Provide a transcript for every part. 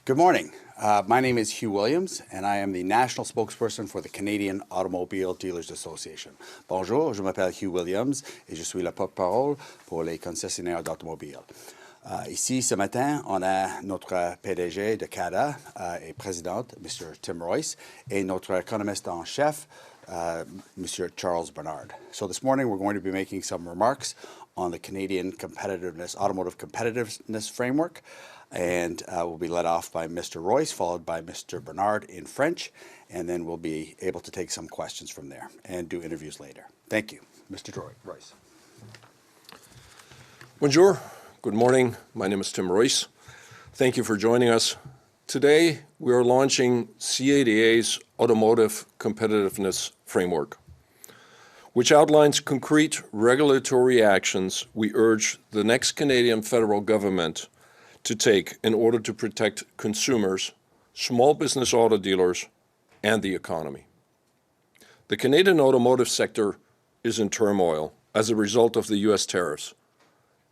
Good morning. My name is Huw Williams, and I am the national spokesperson for the Canadian Automobile Dealers Association. Bonjour, je m'appelle Huw Williams et je suis le porte-parole pour les concessionnaires d'automobiles. Ici, ce matin, on a notre PDG de CADA et présidente, Mr. Tim Royce, et notre économiste en chef, Mr. Charles Bernard. So this morning, we're going to be making some remarks on the Canadian automotive competitiveness framework. And we'll be led off by Mr. Royce, followed by Mr. Bernard in French, and then we'll be able to take some questions from there and do interviews later. Thank you. Mr. Royce. Bonjour. Good morning. My name is Tim Royce. Thank you for joining us. Today, we are launching CADA's Automotive Competitiveness Framework, which outlines concrete regulatory actions we urge the next Canadian federal government to take in order to protect consumers, small business auto dealers, and the economy. The Canadian automotive sector is in turmoil as a result of the U.S. tariffs.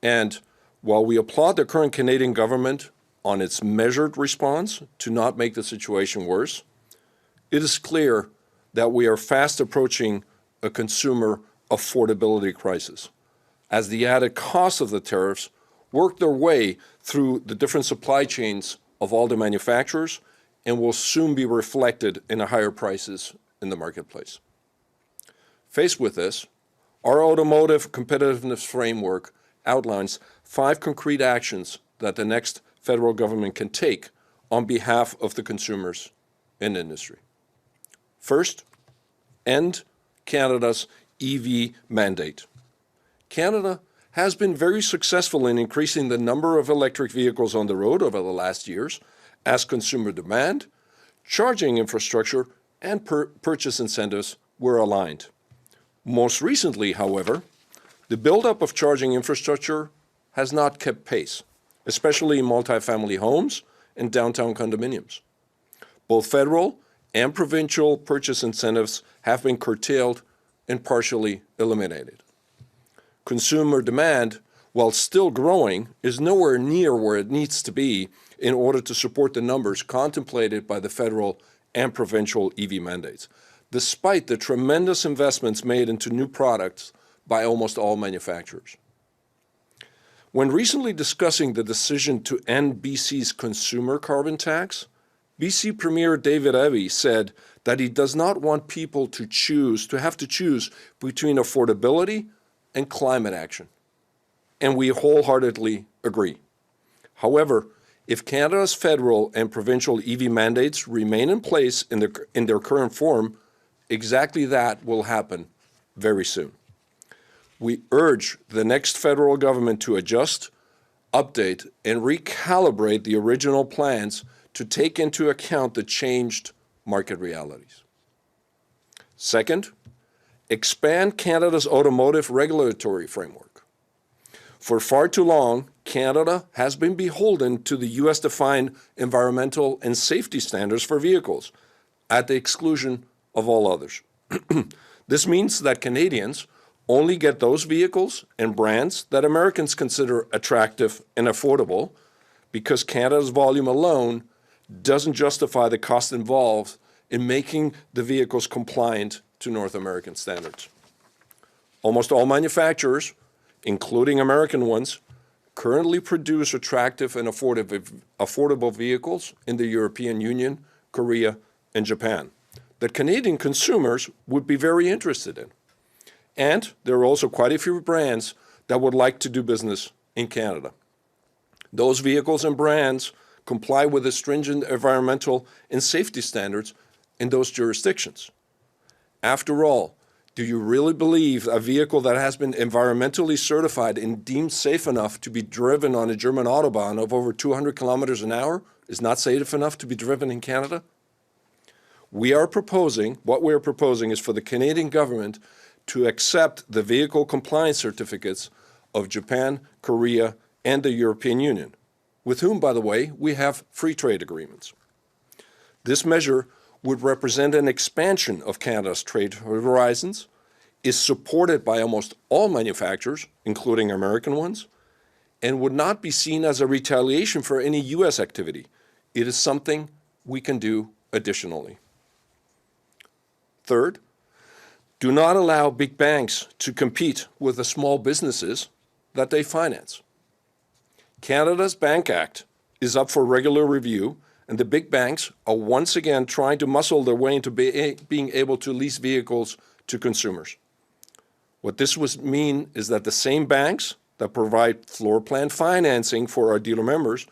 And while we applaud the current Canadian government on its measured response to not make the situation worse, it is clear that we are fast approaching a consumer affordability crisis, as the added cost of the tariffs work their way through the different supply chains of all the manufacturers and will soon be reflected in the higher prices in the marketplace. Faced with this, our automotive competitiveness framework outlines 5 concrete actions that the next federal government can take on behalf of the consumers and industry. First, end Canada's EV mandate. Canada has been very successful in increasing the number of electric vehicles on the road over the last years as consumer demand, charging infrastructure, and purchase incentives were aligned. Most recently, however, the buildup of charging infrastructure has not kept pace, especially in multifamily homes and downtown condominiums. Both federal and provincial purchase incentives have been curtailed and partially eliminated. Consumer demand, while still growing, is nowhere near where it needs to be in order to support the numbers contemplated by the federal and provincial EV mandates, despite the tremendous investments made into new products by almost all manufacturers. When recently discussing the decision to end BC's consumer carbon tax, BC Premier David Eby said that he does not want people to have to choose between affordability and climate action, and we wholeheartedly agree. However, if Canada's federal and provincial EV mandates remain in place in their current form, exactly that will happen very soon. We urge the next federal government to adjust, update, and recalibrate the original plans to take into account the changed market realities. Second, expand Canada's automotive regulatory framework. For far too long, Canada has been beholden to the U.S.-defined environmental and safety standards for vehicles, at the exclusion of all others. This means that Canadians only get those vehicles and brands that Americans consider attractive and affordable, because Canada's volume alone doesn't justify the cost involved in making the vehicles compliant to North American standards. Almost all manufacturers, including American ones, currently produce attractive and affordable vehicles in the European Union, Korea, and Japan that Canadian consumers would be very interested in. And there are also quite a few brands that would like to do business in Canada. Those vehicles and brands comply with the stringent environmental and safety standards in those jurisdictions. After all, do you really believe a vehicle that has been environmentally certified and deemed safe enough to be driven on a German Autobahn of over 200 kilometers an hour is not safe enough to be driven in Canada? What we are proposing is for the Canadian government to accept the vehicle compliance certificates of Japan, Korea, and the European Union, with whom, by the way, we have free trade agreements. This measure would represent an expansion of Canada's trade horizons, is supported by almost all manufacturers, including American ones, and would not be seen as a retaliation for any U.S. activity. it is something we can do additionally. Third, do not allow big banks to compete with the small businesses that they finance. Canada's Bank Act is up for regular review, and the big banks are once again trying to muscle their way into being able to lease vehicles to consumers. What this would mean is that the same banks that provide floor plan financing for our dealer members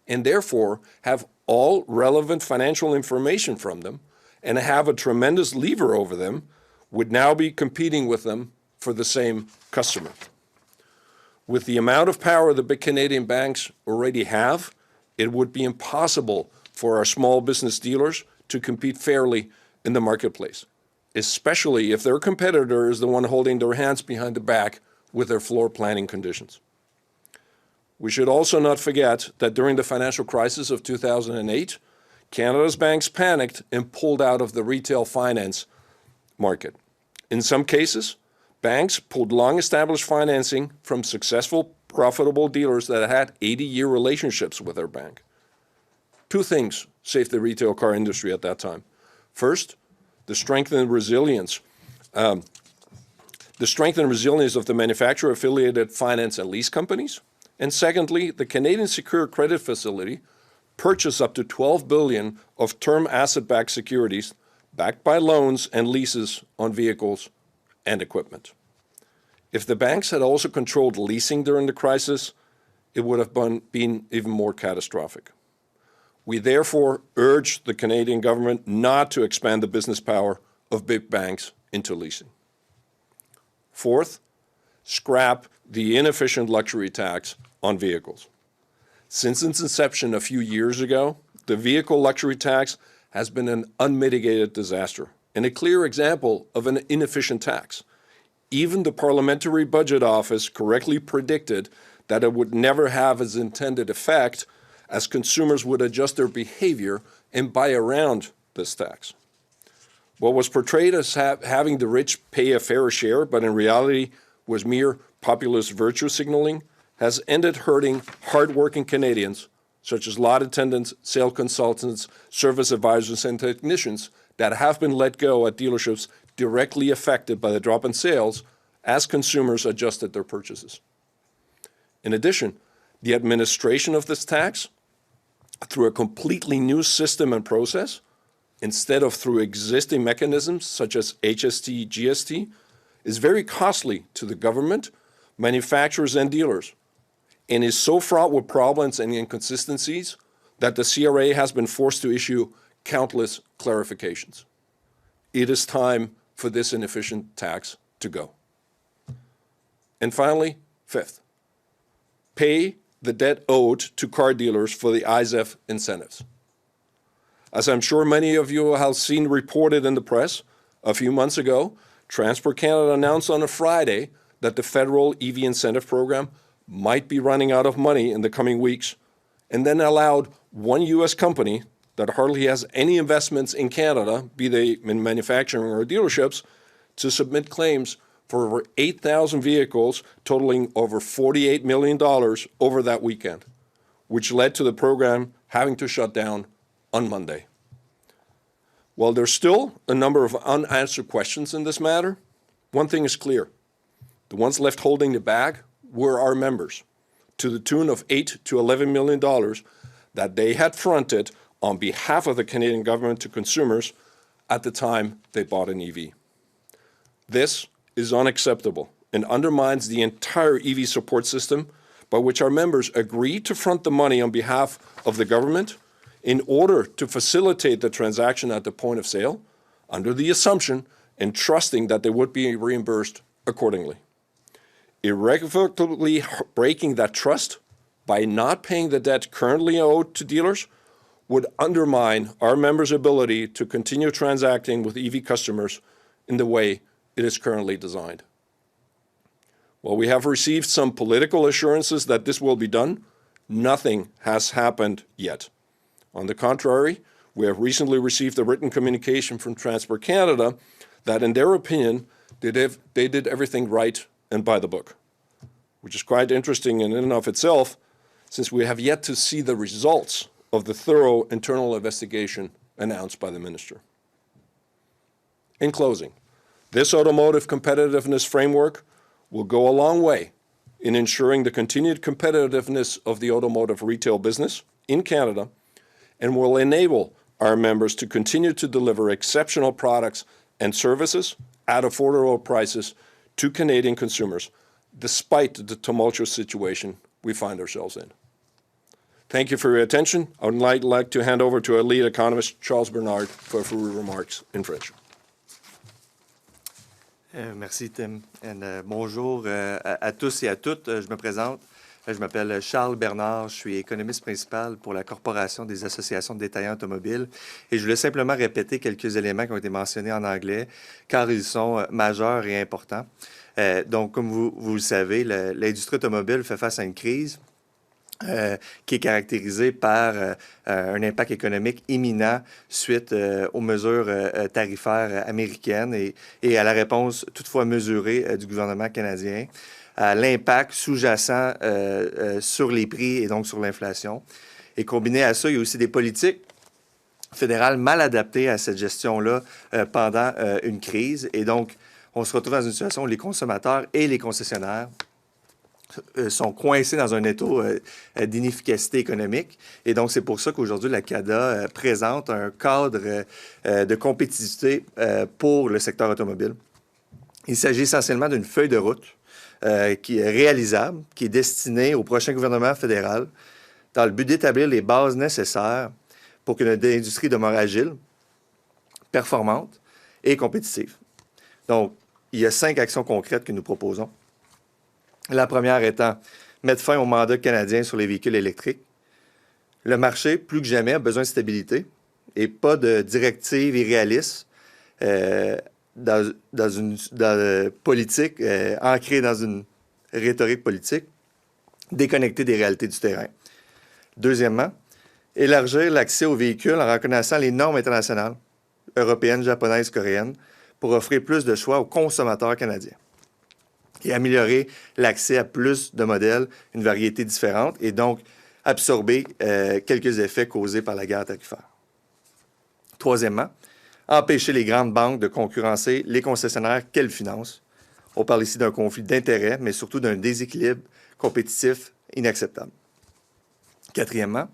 and therefore have all relevant financial information from them and have a tremendous lever over them would now be competing with them for the same customer. With the amount of power the big Canadian banks already have, it would be impossible for our small business dealers to compete fairly in the marketplace, especially if their competitor is the one holding their hands behind the back with their floor planning conditions. We should also not forget that during the financial crisis of 2008, Canada's banks panicked and pulled out of the retail finance market. In some cases, banks pulled long-established financing from successful, profitable dealers that had 80-year relationships with their bank. Two things saved the retail car industry at that time. First, the strength and resilience of the manufacturer-affiliated finance and lease companies. And secondly, the Canadian Secured Credit Facility purchased up to $12 billion of term asset-backed securities backed by loans and leases on vehicles and equipment. If the banks had also controlled leasing during the crisis, it would have been even more catastrophic. We therefore urge the Canadian government not to expand the business power of big banks into leasing. Fourth, scrap the inefficient luxury tax on vehicles. Since its inception a few years ago, the vehicle luxury tax has been an unmitigated disaster and a clear example of an inefficient tax. Even the Parliamentary Budget Office correctly predicted that it would never have its intended effect, as consumers would adjust their behavior and buy around this tax. What was portrayed as having the rich pay a fair share, but in reality was mere populist virtue signaling, has ended hurting hardworking Canadians, such as lot attendants, sales consultants, service advisors, and technicians that have been let go at dealerships directly affected by the drop in sales as consumers adjusted their purchases. In addition, the administration of this tax, through a completely new system and process, instead of through existing mechanisms such as HST, GST, is very costly to the government, manufacturers, and dealers, and is so fraught with problems and inconsistencies that the CRA has been forced to issue countless clarifications. It is time for this inefficient tax to go. And finally, fifth, pay the debt owed to car dealers for the ISEF incentives. As I'm sure many of you have seen reported in the press, a few months ago, Transport Canada announced on a Friday that the federal EV incentive program might be running out of money in the coming weeks, and then allowed one U.S. company that hardly has any investments in Canada, be they in manufacturing or dealerships, to submit claims for over 8,000 vehicles totaling over $48 million over that weekend, which led to the program having to shut down on Monday. While there's still a number of unanswered questions in this matter, one thing is clear. The ones left holding the bag were our members, to the tune of $8 to $11 million that they had fronted on behalf of the Canadian government to consumers at the time they bought an EV. This is unacceptable and undermines the entire EV support system by which our members agreed to front the money on behalf of the government in order to facilitate the transaction at the point of sale, under the assumption and trusting that they would be reimbursed accordingly. Irrevocably breaking that trust by not paying the debt currently owed to dealers would undermine our members' ability to continue transacting with EV customers in the way it is currently designed. While we have received some political assurances that this will be done, nothing has happened yet. On the contrary, we have recently received a written communication from Transport Canada that, in their opinion, they did everything right and by the book, which is quite interesting in and of itself, since we have yet to see the results of the thorough internal investigation announced by the minister. In closing, this automotive competitiveness framework will go a long way in ensuring the continued competitiveness of the automotive retail business in Canada and will enable our members to continue to deliver exceptional products and services at affordable prices to Canadian consumers, despite the tumultuous situation we find ourselves in. Thank you for your attention. I would like to hand over to our lead economist, Charles Bernard, for a few remarks in French. Merci, Tim. Bonjour à tous et à toutes. Je me présente. Je m'appelle Charles Bernard. Je suis économiste principal pour la Corporation des associations de détaillants automobiles. Et je voulais simplement répéter quelques éléments qui ont été mentionnés en anglais, car ils sont majeurs et importants. Donc, comme vous le savez, l'industrie automobile fait face à une crise qui est caractérisée par un impact économique imminent suite aux mesures tarifaires américaines et à la réponse toutefois mesurée du gouvernement canadien, à l'impact sous-jacent sur les prix et donc sur l'inflation. Et combiné à ça, il y a aussi des politiques fédérales mal adaptées à cette gestion-là pendant une crise. Et donc, on se retrouve dans une situation où les consommateurs et les concessionnaires sont coincés dans un étau d'inefficacité économique. Et donc, c'est pour ça qu'aujourd'hui, la CADA présente un cadre de compétitivité pour le secteur automobile. Il s'agit essentiellement d'une feuille de route qui est réalisable, qui est destinée au prochain gouvernement fédéral dans le but d'établir les bases nécessaires pour que notre industrie demeure agile, performante et compétitive. Donc, il y a 5 actions concrètes que nous proposons. La première étant mettre fin au mandat canadien sur les véhicules électriques. Le marché, plus que jamais, a besoin de stabilité et pas de directives irréalistes dans une politique ancrée dans une rhétorique politique déconnectée des réalités du terrain. Deuxièmement, élargir l'accès aux véhicules en reconnaissant les normes internationales, européennes, japonaises, coréennes, pour offrir plus de choix aux consommateurs canadiens et améliorer l'accès à plus de modèles, une variété différente, et donc absorber quelques effets causés par la guerre tarifaire. Troisièmement, empêcher les grandes banques de concurrencer les concessionnaires qu'elles financent. On parle ici d'un conflit d'intérêts, mais surtout d'un déséquilibre compétitif inacceptable. Quatrièmement,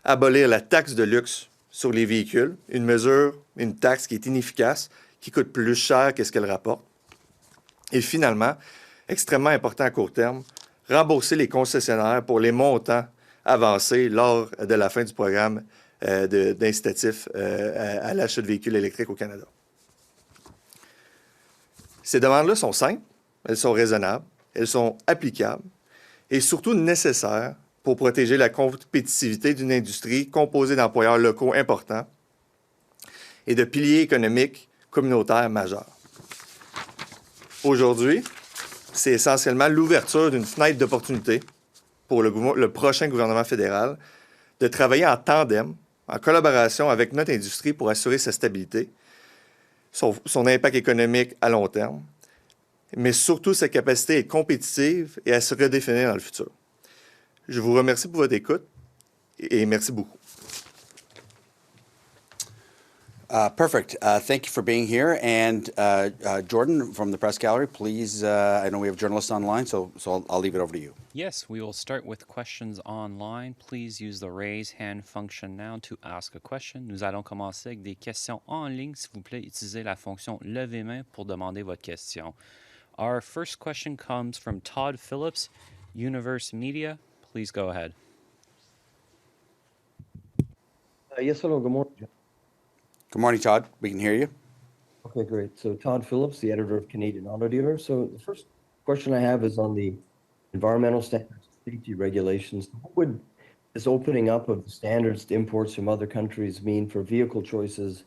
abolir la taxe de luxe sur les véhicules, une taxe qui est inefficace, qui coûte plus cher que ce qu'elle rapporte. Et finalement, extrêmement important à court terme, rembourser les concessionnaires pour les montants avancés lors de la fin du programme d'incitatif à l'achat de véhicules électriques au Canada. Ces demandes-là sont simples, elles sont raisonnables, elles sont applicables et surtout nécessaires pour protéger la compétitivité d'une industrie composée d'employeurs locaux importants et de piliers économiques communautaires majeurs. Aujourd'hui, c'est essentiellement l'ouverture d'une fenêtre d'opportunité pour le prochain gouvernement fédéral de travailler en tandem, en collaboration avec notre industrie pour assurer sa stabilité, son impact économique à long terme, mais surtout sa capacité à être compétitive et à se redéfinir dans le futur. Je vous remercie pour votre écoute et merci beaucoup. Perfect. Thank you for being here. And Jordan from the press gallery, please, I know we have journalists online, so I'll leave it over to you. Yes, we will start with questions online. Please use the raise hand function now to ask a question. Nous allons commencer avec des questions en ligne. S'il vous plaît, utilisez la fonction lever main pour demander votre question. Our first question comes from Todd Phillips, Universe Media. Please go ahead. Yes, hello, good morning. Good morning, Todd. We can hear you. Okay, great. So Todd Phillips, the editor of Canadian Auto Dealer. So the first question I have is on the environmental standards, safety regulations. What would this opening up of the standards to imports from other countries mean for vehicle choices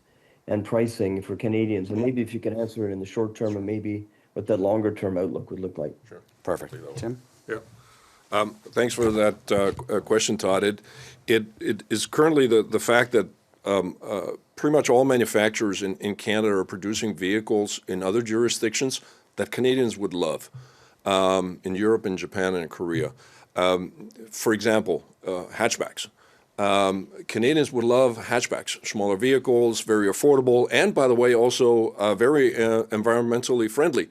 and pricing for Canadians? And maybe if you can answer it in the short term and maybe what that longer term outlook would look like. Sure. Perfect. Tim? Yeah. Thanks for that question, Todd. It is currently the fact that pretty much all manufacturers in Canada are producing vehicles in other jurisdictions that Canadians would love, in Europe, in Japan, and in Korea. For example, hatchbacks. Canadians would love hatchbacks, smaller vehicles, very affordable, and by the way, also very environmentally friendly.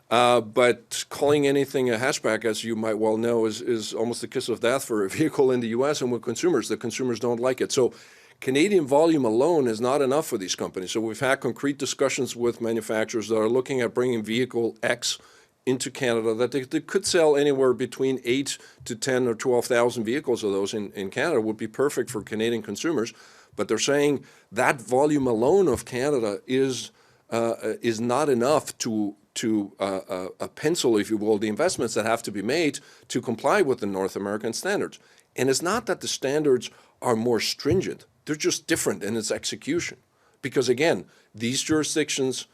But calling anything a hatchback, as you might well know, is almost the kiss of death for a vehicle in the U.S. and with consumers. The consumers don't like it. So Canadian volume alone is not enough for these companies. So we've had concrete discussions with manufacturers that are looking at bringing vehicle X into Canada, that they could sell anywhere between 8 to 10 or 12,000 vehicles of those in Canada would be perfect for Canadian consumers. But they're saying that volume alone of Canada is not enough to pencil, if you will, the investments that have to be made to comply with the North American standards. And it's not that the standards are more stringent. They're just different in its execution. Because again, these jurisdictions,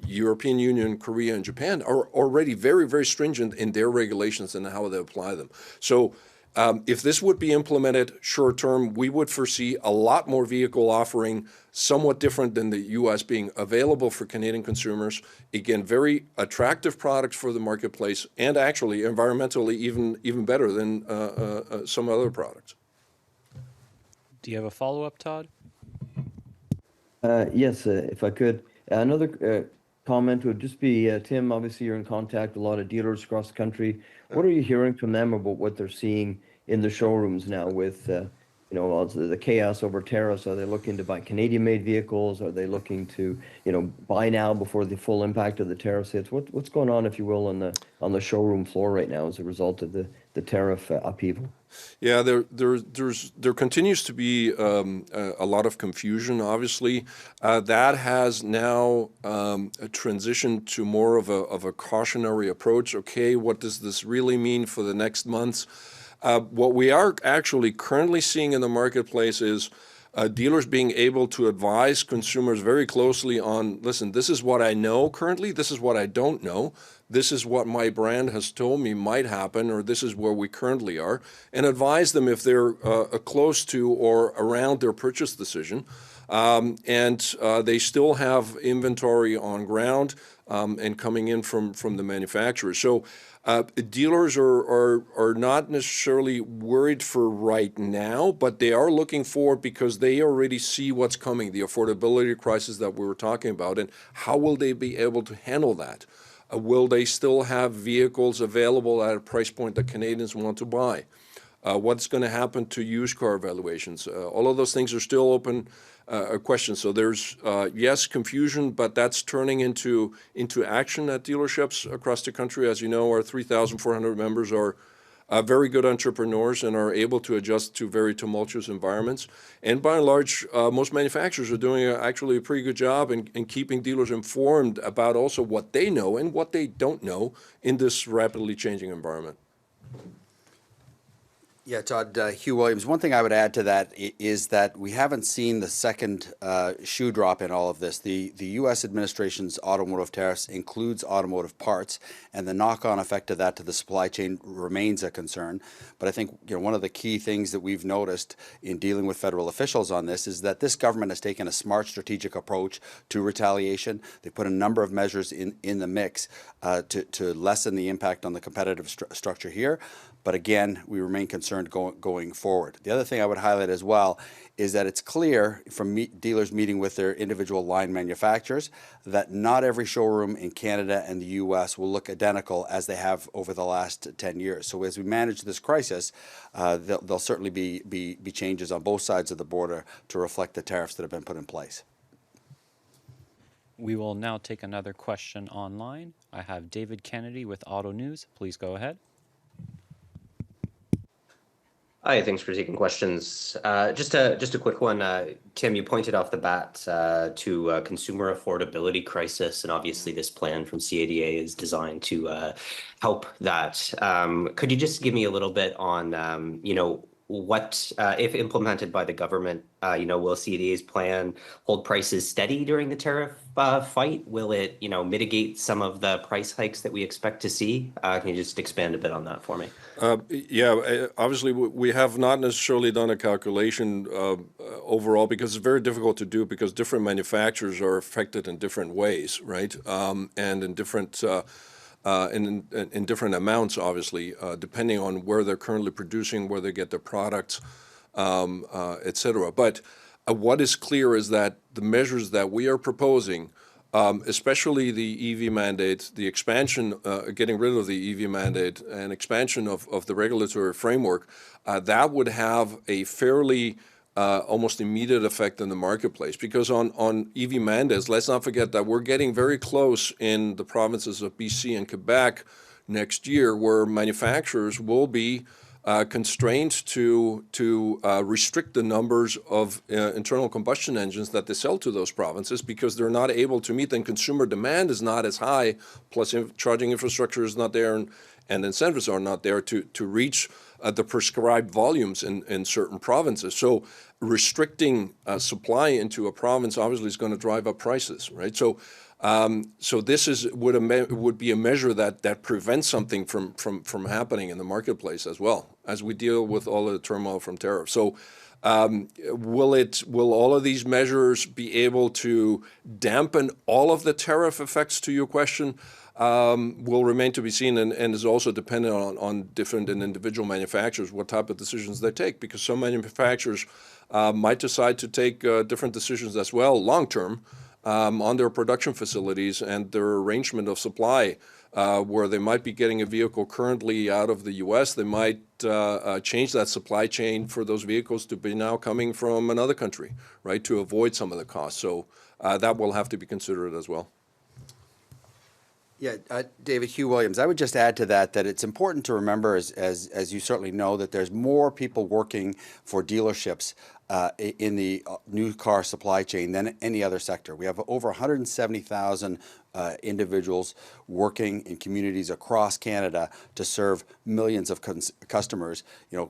European Union, Korea, and Japan, are already very, very stringent in their regulations and how they apply them. So if this would be implemented short term, we would foresee a lot more vehicle offering, somewhat different than the U.S. being available for Canadian consumers. Again, very attractive products for the marketplace, and actually environmentally even better than some other products. Do you have a follow-up, Todd? Yes, if I could. Another comment would just be, Tim, obviously you're in contact with a lot of dealers across the country. What are you hearing from them about what they're seeing in the showrooms now with, all the chaos over tariffs? Are they looking to buy Canadian-made vehicles? Are they looking to, buy now before the full impact of the tariffs hits? What's going on, if you will, on the showroom floor right now as a result of the tariff upheaval? Yeah, there continues to be a lot of confusion, obviously. That has now transitioned to more of a cautionary approach. Okay, what does this really mean for the next months? What we are actually currently seeing in the marketplace is dealers being able to advise consumers very closely on, listen, this is what I know currently, this is what I don't know, this is what my brand has told me might happen, or this is where we currently are, and advise them if they're close to or around their purchase decision. And they still have inventory on ground and coming in from the manufacturers. So dealers are not necessarily worried for right now, but they are looking forward because they already see what's coming, the affordability crisis that we were talking about, and how will they be able to handle that? Will they still have vehicles available at a price point that Canadians want to buy? What's going to happen to used car valuations? All of those things are still open questions. So there's, yes, confusion, but that's turning into action at dealerships across the country. As you know, our 3,400 members are very good entrepreneurs and are able to adjust to very tumultuous environments. And by and large, most manufacturers are doing actually a pretty good job in keeping dealers informed about also what they know and what they don't know in this rapidly changing environment. Yeah, Todd, Huw Williams. One thing I would add to that is that we haven't seen the second shoe drop in all of this. The U.S. administration's automotive tariffs includes automotive parts, and the knock-on effect of that to the supply chain remains a concern. But I think one of the key things that we've noticed in dealing with federal officials on this is that this government has taken a smart strategic approach to retaliation. They put a number of measures in the mix to lessen the impact on the competitive structure here. But again, we remain concerned going forward. The other thing I would highlight as well is that it's clear from dealers meeting with their individual line manufacturers that not every showroom in Canada and the U.S. will look identical as they have over the last 10 years. So as we manage this crisis, there'll certainly be changes on both sides of the border to reflect the tariffs that have been put in place. We will now take another question online. I have David Kennedy with Auto News. Please go ahead. Hi, thanks for taking questions. Just a quick one. Tim, you pointed off the bat to a consumer affordability crisis, and obviously this plan from CADA is designed to help that. Could you just give me a little bit on, what, if implemented by the government, will CADA's plan hold prices steady during the tariff fight? Will it, mitigate some of the price hikes that we expect to see? Can you just expand a bit on that for me? Yeah, obviously we have not necessarily done a calculation overall because it's very difficult to do because different manufacturers are affected in different ways, right? And in different in different amounts, obviously, depending on where they're currently producing, where they get their products. et cetera. But what is clear is that the measures that we are proposing, especially the EV mandate, the expansion, getting rid of the EV mandate and expansion of the regulatory framework, that would have a fairly almost immediate effect in the marketplace. Because on EV mandates, let's not forget that we're getting very close in the provinces of BC and Quebec next year, where manufacturers will be constrained to restrict the numbers of internal combustion engines that they sell to those provinces, because they're not able to meet, and consumer demand is not as high, plus charging infrastructure is not there, and incentives are not there to reach the prescribed volumes in certain provinces. So restricting supply into a province obviously is going to drive up prices, right? So this would be a measure that prevents something from happening in the marketplace as well, as we deal with all of the turmoil from tariffs. So will all of these measures be able to dampen all of the tariff effects, to your question? Will remain to be seen, and is also dependent on different and individual manufacturers, what type of decisions they take, because some manufacturers might decide to take different decisions as well long term on their production facilities and their arrangement of supply, where they might be getting a vehicle currently out of the U.S. They might change that supply chain for those vehicles to be now coming from another country, right, to avoid some of the costs. So that will have to be considered as well. Yeah, David, Huw Williams, I would just add to that it's important to remember, as you certainly know, that there's more people working for dealerships in the new car supply chain than any other sector. We have over 170,000 individuals working in communities across Canada to serve millions of customers,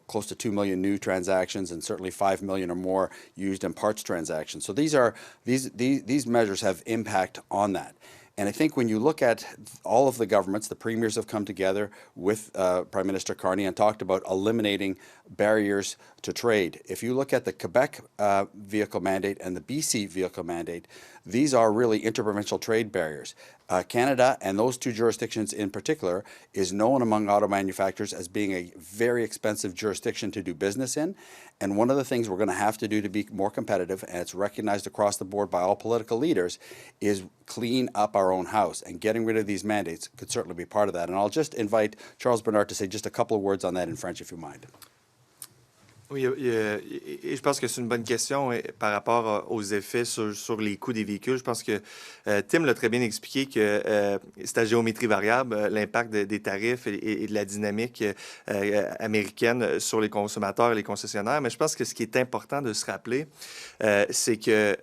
close to 2 million new transactions and certainly 5 million or more used and parts transactions. So these measures have impact on that. And I think when you look at all of the governments, the premiers have come together with Prime Minister Carney and talked about eliminating barriers to trade. If you look at the Quebec vehicle mandate and the BC vehicle mandate, these are really interprovincial trade barriers. Canada, and those two jurisdictions in particular, is known among auto manufacturers as being a very expensive jurisdiction to do business in. And one of the things we're going to have to do to be more competitive, and it's recognized across the board by all political leaders, is clean up our own house. And getting rid of these mandates could certainly be part of that. And I'll just invite Charles Bernard to say just a couple of words on that in French, if you mind. Oui, et je pense que c'est une bonne question par rapport aux effets sur les coûts des véhicules. Je pense que Tim l'a très bien expliqué que c'est à géométrie variable, l'impact des tarifs et de la dynamique américaine sur les consommateurs et les concessionnaires. Mais je pense que ce qui est important de se rappeler, c'est que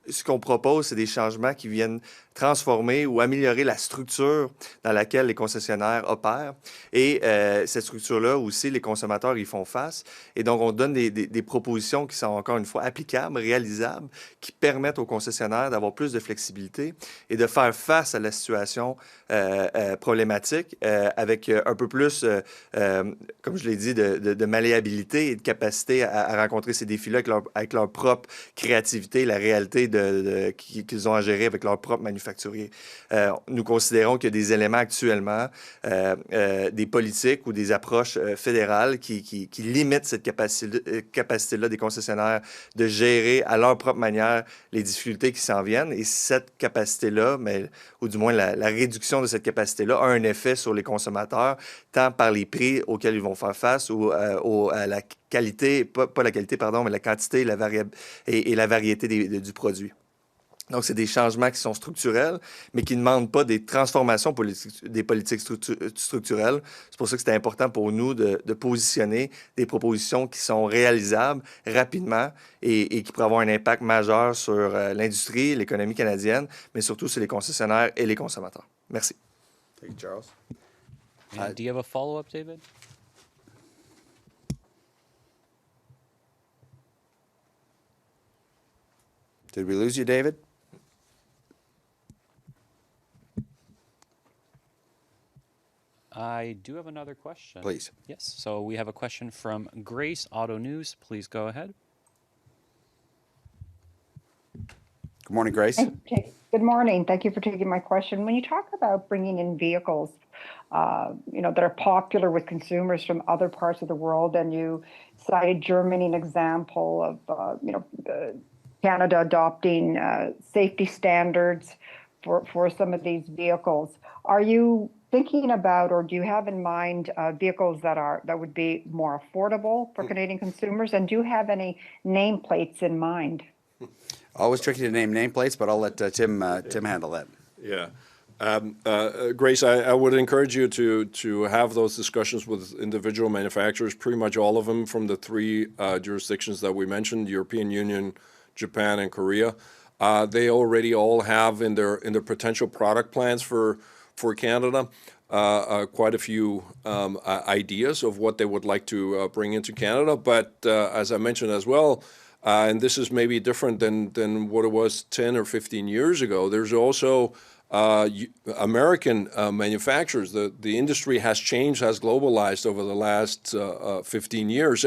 ce qu'on propose, c'est des changements qui viennent transformer ou améliorer la structure dans laquelle les concessionnaires opèrent. Et cette structure-là aussi, les consommateurs y font face. Et donc, on donne des propositions qui sont encore une fois applicables, réalisables, qui permettent aux concessionnaires d'avoir plus de flexibilité et de faire face à la situation problématique avec un peu plus, comme je l'ai dit, de malléabilité et de capacité à rencontrer ces défis-là avec leur propre créativité, la réalité qu'ils ont à gérer avec leur propre manufacturier. Nous considérons qu'il y a des éléments actuellement, des politiques ou des approches fédérales qui limitent cette capacité-là des concessionnaires de gérer à leur propre manière les difficultés qui s'en viennent. Et cette capacité-là, ou du moins la réduction de cette capacité-là, a un effet sur les consommateurs, tant par les prix auxquels ils vont faire face ou à la qualité, pas la qualité, pardon, mais la quantité et la variété du produit. Donc, c'est des changements qui sont structurels, mais qui ne demandent pas des transformations des politiques structurelles. C'est pour ça que c'était important pour nous de positionner des propositions qui sont réalisables rapidement et qui pourraient avoir un impact majeur sur l'industrie, l'économie canadienne, mais surtout sur les concessionnaires et les consommateurs. Merci. Thank you, Charles. And do you have a follow-up, David? Did we lose you, David? I do have another question. Please. Yes. So we have a question from Grace Auto News. Please go ahead. Good morning, Grace. Okay. Good morning. Thank you for taking my question. When you talk about bringing in vehicles that are popular with consumers from other parts of the world. And you cited Germany, an example of, Canada adopting safety standards for some of these vehicles. Are you thinking about, or do you have in mind vehicles that would be more affordable for Canadian consumers? And do you have any nameplates in mind? Always tricky to name nameplates, but I'll let Tim handle that. Yeah. Grace, I would encourage you to have those discussions with individual manufacturers, pretty much all of them from the three jurisdictions that we mentioned, European Union, Japan, and Korea. They already all have in their potential product plans for Canada quite a few ideas of what they would like to bring into Canada. But as I mentioned as well, and this is maybe different than what it was 10 or 15 years ago, there's also American manufacturers. The industry has changed, has globalized over the last 15 years,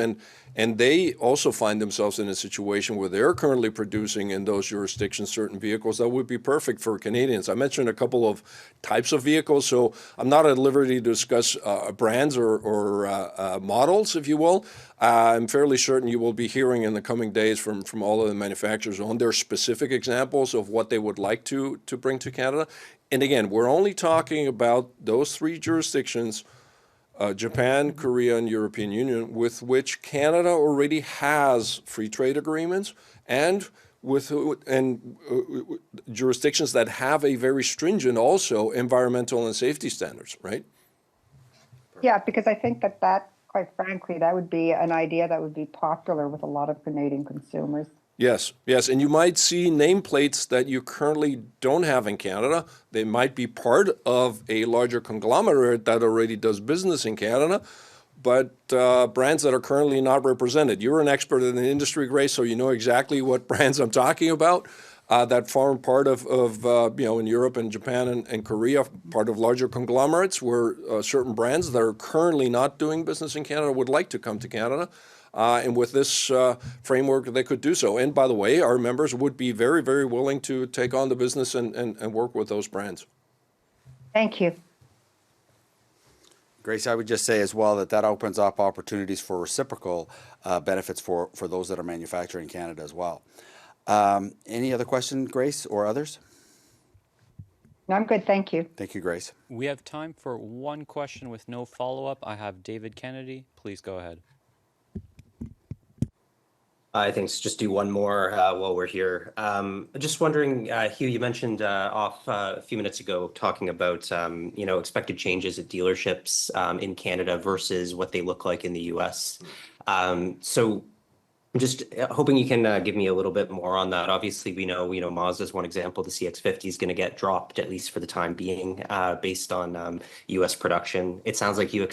and they also find themselves in a situation where they're currently producing in those jurisdictions certain vehicles that would be perfect for Canadians. I mentioned a couple of types of vehicles, so I'm not at liberty to discuss brands or models, if you will. I'm fairly certain you will be hearing in the coming days from all of the manufacturers on their specific examples of what they would like to bring to Canada. And again, we're only talking about those three jurisdictions, Japan, Korea, and European Union, with which Canada already has free trade agreements, and with jurisdictions that have a very stringent also environmental and safety standards, right? Yeah, because I think that quite frankly, that would be an idea that would be popular with a lot of Canadian consumers. Yes, and you might see nameplates that you currently don't have in Canada. They might be part of a larger conglomerate that already does business in Canada, but brands that are currently not represented. You're an expert in the industry, Grace, so you know exactly what brands I'm talking about. That form part of in Europe and Japan and Korea, part of larger conglomerates where certain brands that are currently not doing business in Canada would like to come to Canada. And with this framework, they could do so. And by the way, our members would be very, very willing to take on the business and work with those brands. Thank you. Grace, I would just say as well that opens up opportunities for reciprocal benefits for those that are manufacturing in Canada as well. Any other question, Grace, or others? No, I'm good. Thank you. Thank you, Grace. We have time for one question with no follow-up. I have David Kennedy. Please go ahead. I think just do one more while we're here. Just wondering, Huw, you mentioned off a few minutes ago talking about expected changes at dealerships in Canada versus what they look like in the U.S. So I'm just hoping you can give me a little bit more on that. Obviously, we know Mazda's one example. The CX-50 is going to get dropped, at least for the time being, based on U.S. production. It sounds like you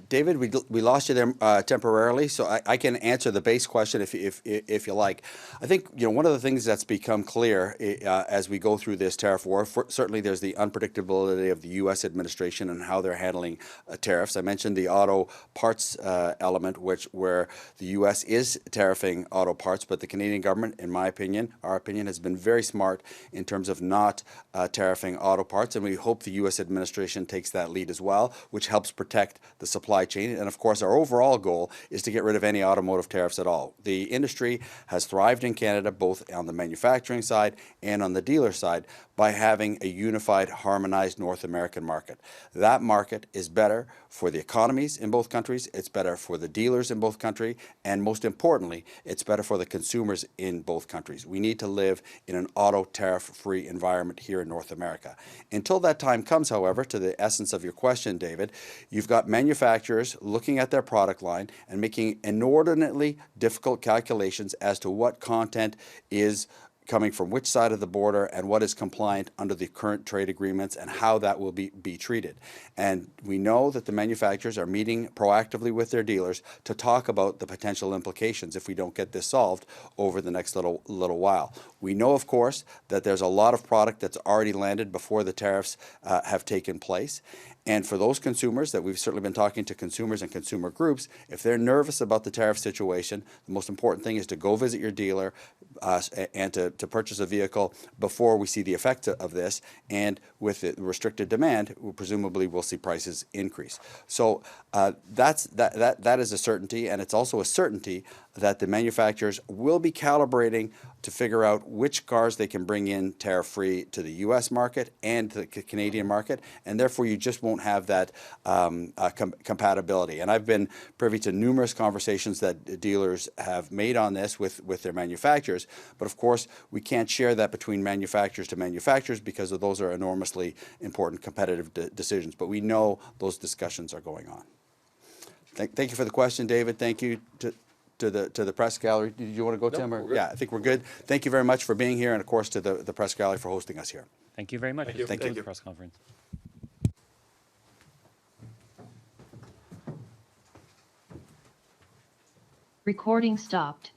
David, we lost you there temporarily, so I can answer the base question if you like. I think one of the things that's become clear as we go through this tariff war, certainly there's the unpredictability of the U.S. administration and how they're handling tariffs. I mentioned the auto parts element, where the U.S. is tariffing auto parts, but the Canadian government, in my opinion, our opinion, has been very smart in terms of not tariffing auto parts, and we hope the U.S. administration takes that lead as well, which helps protect the supply chain. And of course, our overall goal is to get rid of any automotive tariffs at all. The industry has thrived in Canada, both on the manufacturing side and on the dealer side, by having a unified, harmonized North American market. That market is better for the economies in both countries, it's better for the dealers in both countries, and most importantly, it's better for the consumers in both countries. We need to live in an auto tariff-free environment here in North America. Until that time comes, however, to the essence of your question, David, you've got manufacturers looking at their product line and making inordinately difficult calculations as to what content is coming from which side of the border and what is compliant under the current trade agreements and how that will be treated. And we know that the manufacturers are meeting proactively with their dealers to talk about the potential implications if we don't get this solved over the next little while. We know, of course, that there's a lot of product that's already landed before the tariffs have taken place. And for those consumers that we've certainly been talking to consumers and consumer groups, if they're nervous about the tariff situation, the most important thing is to go visit your dealer and to purchase a vehicle before we see the effect of this. And with the restricted demand, presumably we'll see prices increase. So that is a certainty, and it's also a certainty that the manufacturers will be calibrating to figure out which cars they can bring in tariff-free to the U.S. market and the Canadian market, and therefore you just won't have that compatibility. And I've been privy to numerous conversations that dealers have made on this with their manufacturers, but of course we can't share that between manufacturers to manufacturers because those are enormously important competitive decisions, but we know those discussions are going on. Thank you for the question, David. Thank you to the press gallery. Did you want to go, Tim? Or, yeah, I think we're good. Thank you very much for being here, and of course to the press gallery for hosting us here. Thank you very much. Thank you. Press conference. Recording stopped.